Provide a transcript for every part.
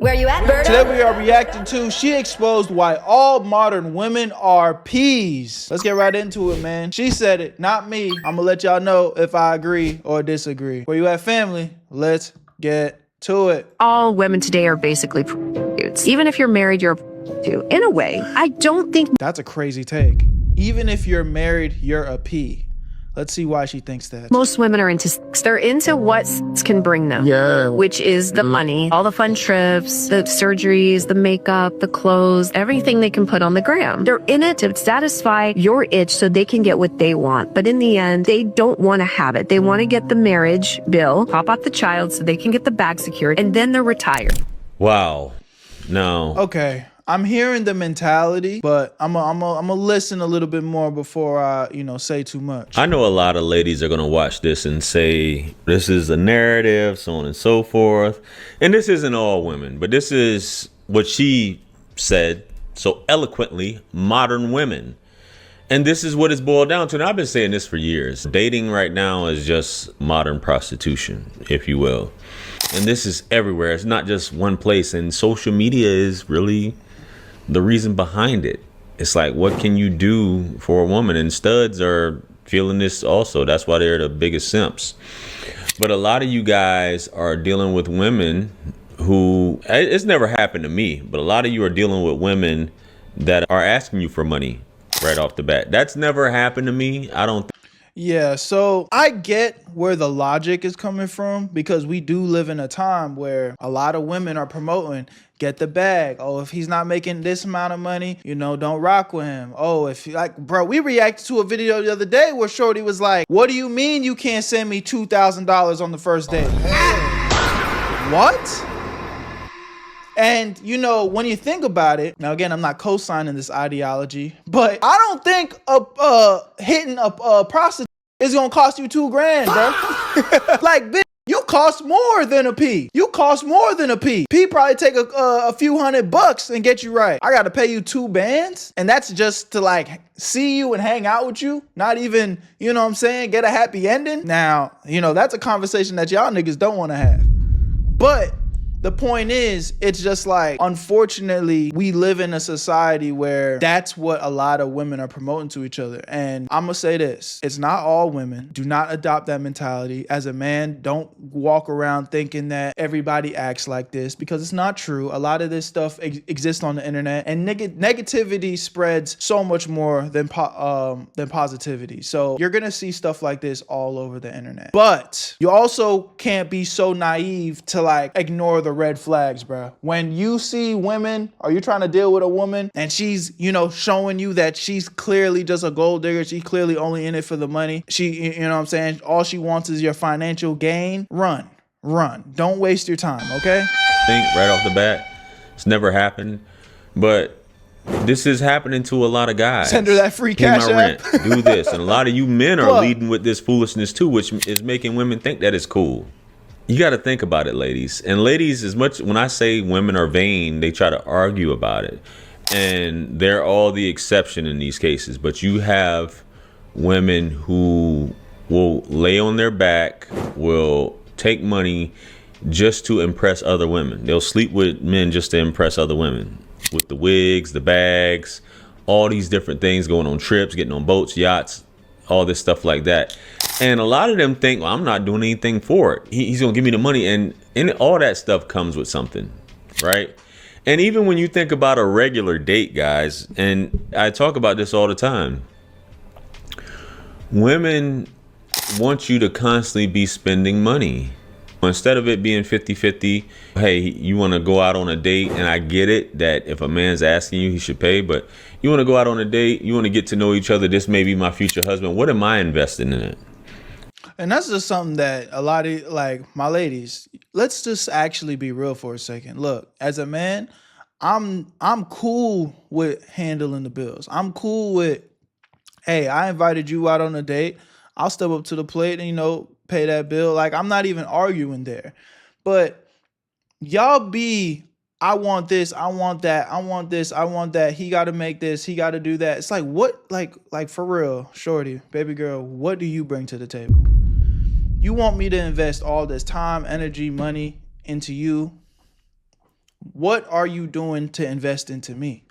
Where you at, Berto? Today we are reacting to She Exposed Why All Modern Women Are Peas. Let's get right into it, man. She said it, not me. I'm gonna let y'all know if I agree or disagree. Where you at, family? Let's get to it. All women today are basically prostitutes. Even if you're married, you're a prostitute. In a way, I don't think that's a crazy take. Even if you're married, you're a P. Let's see why she thinks that. most women are into sex. They're into what sex can bring them. Yeah. Which is the money, all the fun trips, the surgeries, the makeup, the clothes, everything they can put on the gram. They're in it to satisfy your itch so they can get what they want. But in the end, they don't want to have it. They want to get the marriage bill, pop out the child so they can get the bag secured, and then they're retired. Wow. No. Okay. I'm hearing the mentality, but I'm a listen a little bit more before I, say too much. I know a lot of ladies are going to watch this and say, this is a narrative, so on and so forth. And this isn't all women, but this is what she said so eloquently, modern women. And this is what it's boiled down to. And I've been saying this for years. Dating right now is just modern prostitution, if you will. And this is everywhere. It's not just one place. And social media is really the reason behind it. It's like, what can you do for a woman? And studs are feeling this also. That's why they're the biggest simps. But a lot of you guys are dealing with women who, it's never happened to me, but a lot of you are dealing with women that are asking you for money right off the bat. That's never happened to me. I don't think. Yeah, so I get where the logic is coming from, because we do live in a time where a lot of women are promoting, get the bag. Oh, if he's not making this amount of money, don't rock with him. Oh, if bro, we reacted to a video the other day where Shorty was like, what do you mean you can't send me $2,000 on the first date? What? And, when you think about it, now again, I'm not co-signing this ideology, but I don't think hitting a prostitute is going to cost you $2,000, bro. Like, bitch, you cost more than a P. You cost more than a P. P probably take a few $100 and get you right. I got to pay you $2,000, and that's just to see you and hang out with you. Not even, get a happy ending. Now, that's a conversation that y'all niggas don't want to have. But the point is, it's just unfortunately, we live in a society where that's what a lot of women are promoting to each other. And I'm gonna say this, it's not all women. Do not adopt that mentality. As a man, don't walk around thinking that everybody acts like this, because it's not true. A lot of this stuff exists on the internet, and negativity spreads so much more than positivity. So you're gonna see stuff like this all over the internet. But you also can't be so naive to ignore the red flags, bro. When you see women, or you're trying to deal with a woman and she's, showing you that she's clearly just a gold digger, she's clearly only in it for the money, she, all she wants is your financial gain, run. Don't waste your time, okay? Think right off the bat, it's never happened, but this is happening to a lot of guys. Send her that free Pay cash my rent, app. do this. And a lot of you men are leading with this foolishness too, which is making women think that it's cool. You got to think about it, ladies. And ladies, as much when I say women are vain, they try to argue about it. And they're all the exception in these cases. But you have women who will lay on their back, will take money just to impress other women. They'll sleep with men just to impress other women. With the wigs, the bags, all these different things, going on trips, getting on boats, yachts, all this stuff like that. And a lot of them think, well, I'm not doing anything for it. He's going to give me the money. And all that stuff comes with something, right? And even when you think about a regular date, guys, and I talk about this all the time, women want you to constantly be spending money. Instead of it being 50-50, hey, you want to go out on a date, and I get it that if a man's asking you, he should pay, but you want to go out on a date, you want to get to know each other, this may be my future husband, what am I investing in it? And that's just something that a lot of, my ladies, let's just actually be real for a second. Look, as a man, I'm cool with handling the bills. I'm cool with, hey, I invited you out on a date. I'll step up to the plate and, pay that bill. I'm not even arguing there. But y'all be, I want this, I want that, I want this, I want that. He got to make this, he got to do that. It's what, for real, shorty, baby girl, what do you bring to the table? You want me to invest all this time, energy, money into you? What are you doing to invest into me?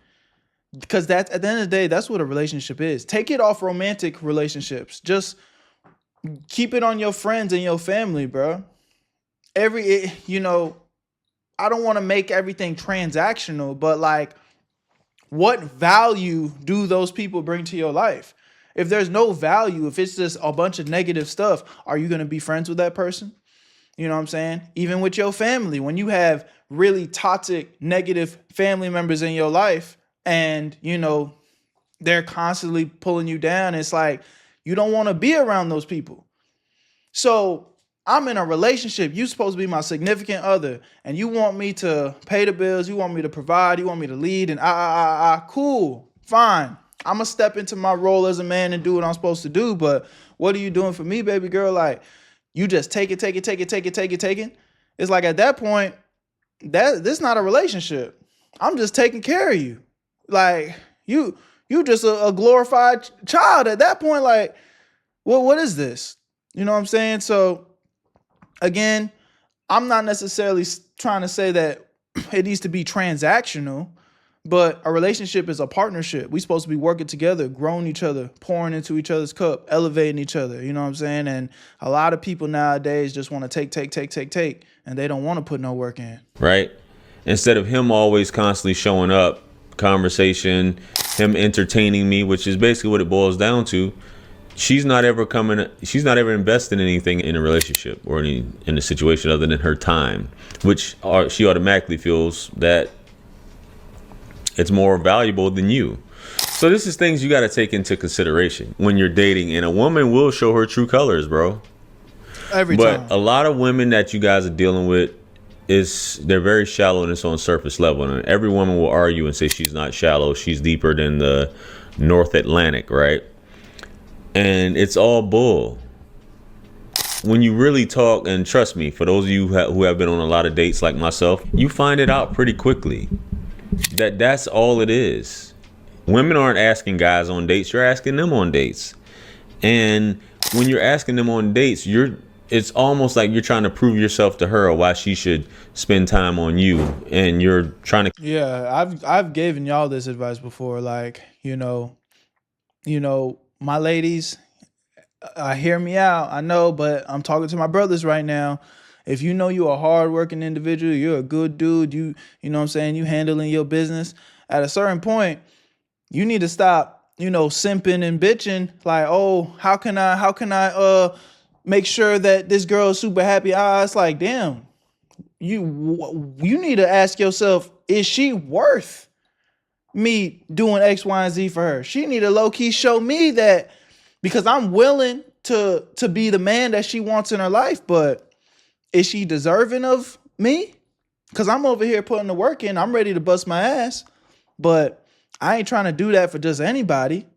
Because that's, at the end of the day, that's what a relationship is. Take it off romantic relationships. Just keep it on your friends and your family, bro. You know, I don't want to make everything transactional, but like, what value do those people bring to your life? If there's no value, if it's just a bunch of negative stuff, are you going to be friends with that person? You know what I'm saying? Even with your family, when you have really toxic, negative family members in your life and, you know, they're constantly pulling you down, it's like you don't want to be around those people. So I'm in a relationship. You're supposed to be my significant other, and you want me to pay the bills. You want me to provide. You want me to lead, and cool, fine. I'm gonna step into my role as a man and do what I'm supposed to do. But what are you doing for me, baby girl? Like, you just take it. It's like, at that point, this is not a relationship. I'm just taking care of you. Like, you just a glorified child at that point. Like, well, what is this? You know what I'm saying? So again, I'm not necessarily trying to say that it needs to be transactional, but a relationship is a partnership. We're supposed to be working together, growing each other, pouring into each other's cup, elevating each other. You know what I'm saying? And a lot of people nowadays just want to take, and they don't want to put no work in. Right? Instead of him always constantly showing up, conversation, him entertaining me, which is basically what it boils down to. She's not ever investing anything in a relationship or in a situation other than her time, which she automatically feels that it's more valuable than you. So this is things you got to take into consideration when you're dating, and a woman will show her true colors, bro. Every time. But a lot of women that you guys are dealing with, they're very shallow and it's on surface level. And every woman will argue and say she's not shallow. She's deeper than the North Atlantic, right? And it's all bull. When you really talk, and trust me, for those of you who have been on a lot of dates like myself, you find it out pretty quickly that that's all it is. Women aren't asking guys on dates, you're asking them on dates. And when you're asking them on dates, it's almost like you're trying to prove yourself to her or why she should spend time on you, and you're trying to. Yeah, I've given y'all this advice before. Like, you know, my ladies, hear me out. I know, but I'm talking to my brothers right now. If you know you're a hardworking individual, you're a good dude, you know what I'm saying, you handling your business, at a certain point, you need to stop, simping and bitching. Like, oh, how can I make sure that this girl is super happy? It's like, damn, you need to ask yourself, is she worth me doing X, Y, and Z for her? She need to low key show me that, because I'm willing to be the man that she wants in her life, but is she deserving of me? Because I'm over here putting the work in. I'm ready to bust my ass, but I ain't trying to do that for just anybody.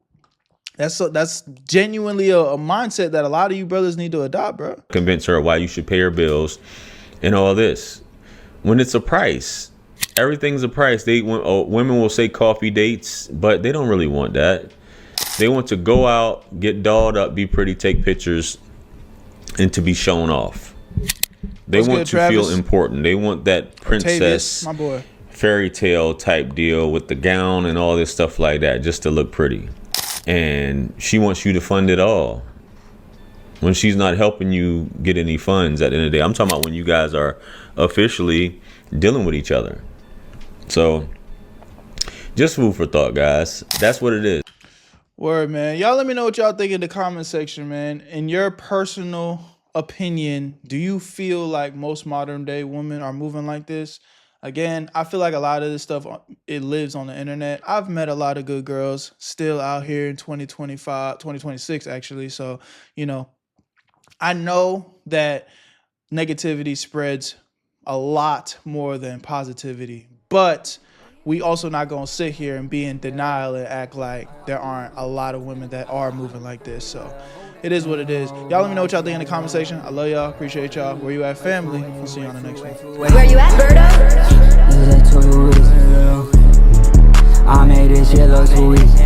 That's genuinely a mindset that a lot of you brothers need to adopt, bro. Convince her why you should pay her bills and all this. When it's a price, everything's a price. Women will say coffee dates, but they don't really want that. They want to go out, get dolled up, be pretty, take pictures, and to be shown off. They want to feel important. They want that princess, my boy, fairy tale type deal with the gown and all this stuff like that, just to look pretty. And she wants you to fund it all when she's not helping you get any funds at the end of the day. I'm talking about when you guys are officially dealing with each other. So just food for thought, guys. That's what it is. Word, man. Y'all let me know what y'all think in the comment section, man. In your personal opinion, do you feel like most modern day women are moving like this? Again, I feel like a lot of this stuff, it lives on the internet. I've met a lot of good girls still out here in 2026 actually. So, I know that negativity spreads a lot more than positivity, but we also not gonna sit here and be in denial and act like there aren't a lot of women that are moving like this. So it is what it is. Y'all let me know what y'all think in the comment section. I love y'all. Appreciate y'all. Where you at, family? We'll see you on the next one. Where you at, Berto? I made this shit look too easy.